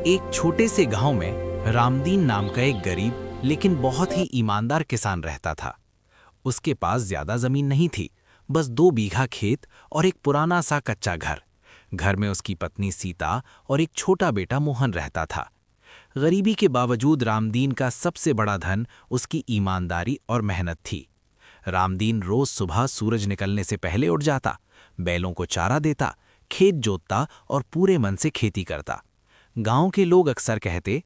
एक छोटे से गांव में रामदीन नाम का एक गरीब लेकिन बहुत ही ईमानदार किसान रहता था। उसके पास ज्यादा जमीन नहीं थी, बस 2 बीघा खेत और एक पुराना सा कच्चा घर। घर में उसकी पत्नी सीता और एक छोटा बेटा मोहन रहता था। गरीबी के बावजूद रामदीन का सबसे बड़ा धन उसकी ईमानदारी और मेहनत थी। रामदीन रोज सुबह सूरज निकलने से पहले उठ जाता, बैलों को चारा देता, खेत जोतता और पूरे मन से खेती करता। गांव के लोग अक्सर कहते,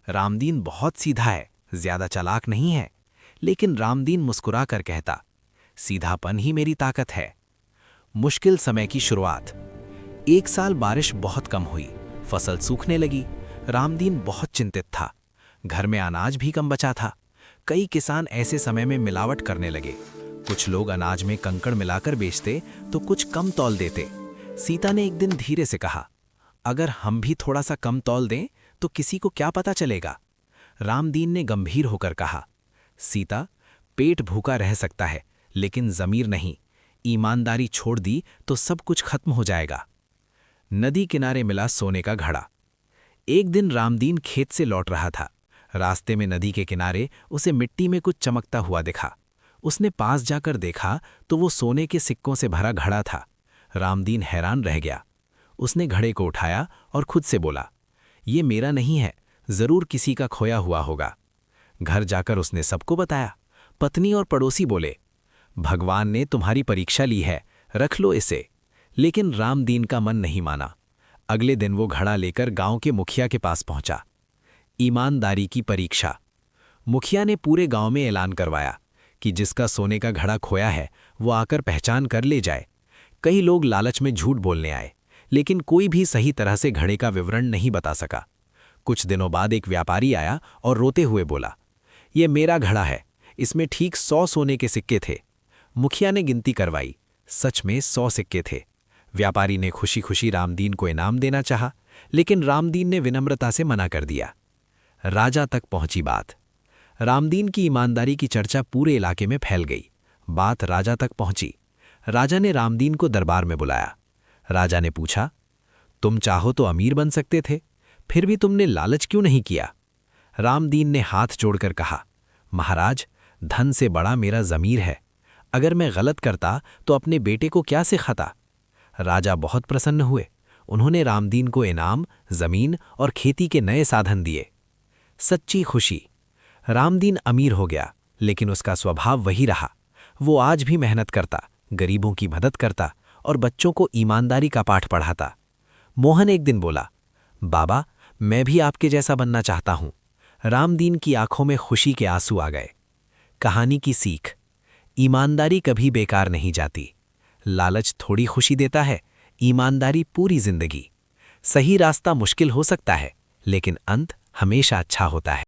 रामदीन बहुत सीधा है, ज्यादा चालाक नहीं है। लेकिन रामदीन मुस्कुरा कर कहता, सीधापन ही मेरी ताकत है। मुश्किल समय की शुरुआत। एक साल बारिश बहुत कम हुई, फसल सूखने लगी। रामदीन बहुत चिंतित था। घर में अनाज भी कम बचा था। कई किसान ऐसे समय में मिलावट करने लगे। कुछ लोग अनाज में कंकड़ मिलाकर बेचते तो कुछ कम तौल देते। सीता ने एक दिन धीरे से कहा, अगर हम भी थोड़ा सा कम तौल दें तो किसी को क्या पता चलेगा। रामदीन ने गंभीर होकर कहा, सीता, पेट भूखा रह सकता है लेकिन जमीर नहीं। ईमानदारी छोड़ दी तो सब कुछ खत्म हो जाएगा। नदी किनारे मिला सोने का घड़ा। एक दिन रामदीन खेत से लौट रहा था। रास्ते में नदी के किनारे उसे मिट्टी में कुछ चमकता हुआ दिखा। उसने पास जाकर देखा तो वो सोने के सिक्कों से भरा घड़ा था। रामदीन हैरान रह गया। उसने घड़े को उठाया और खुद से बोला, ये मेरा नहीं है, जरूर किसी का खोया हुआ होगा। घर जाकर उसने सबको बताया। पत्नी और पड़ोसी बोले, भगवान ने तुम्हारी परीक्षा ली है, रख लो इसे। लेकिन रामदीन का मन नहीं माना। अगले दिन वो घड़ा लेकर गांव के मुखिया के पास पहुंचा। ईमानदारी की परीक्षा। मुखिया ने पूरे गांव में ऐलान करवाया कि जिसका सोने का घड़ा खोया है वो आकर पहचान कर ले जाए। कई लोग लालच में झूठ बोलने आए, लेकिन कोई भी सही तरह से घड़े का विवरण नहीं बता सका। कुछ दिनों बाद एक व्यापारी आया और रोते हुए बोला, ये मेरा घड़ा है, इसमें ठीक 100 सोने के सिक्के थे। मुखिया ने गिनती करवाई, सच में 100 सिक्के थे। व्यापारी ने खुशी खुशी रामदीन को इनाम देना चाहा, लेकिन रामदीन ने विनम्रता से मना कर दिया। राजा तक पहुंची बात। रामदीन की ईमानदारी की चर्चा पूरे इलाके में फैल गई। बात राजा तक पहुंची। राजा ने रामदीन को दरबार में बुलाया। राजा ने पूछा, तुम चाहो तो अमीर बन सकते थे, फिर भी तुमने लालच क्यों नहीं किया। रामदीन ने हाथ जोड़कर कहा, महाराज, धन से बड़ा मेरा ज़मीर है। अगर मैं गलत करता तो अपने बेटे को क्या सिखाता। राजा बहुत प्रसन्न हुए। उन्होंने रामदीन को इनाम, जमीन और खेती के नए साधन दिए। सच्ची खुशी। रामदीन अमीर हो गया, लेकिन उसका स्वभाव वही रहा। वो आज भी मेहनत करता, गरीबों की मदद करता और बच्चों को ईमानदारी का पाठ पढ़ाता। मोहन एक दिन बोला, बाबा, मैं भी आपके जैसा बनना चाहता हूं। रामदीन की आंखों में खुशी के आंसू आ गए। कहानी की सीख। ईमानदारी कभी बेकार नहीं जाती। लालच थोड़ी खुशी देता है, ईमानदारी पूरी जिंदगी। सही रास्ता मुश्किल हो सकता है, लेकिन अंत हमेशा अच्छा होता है।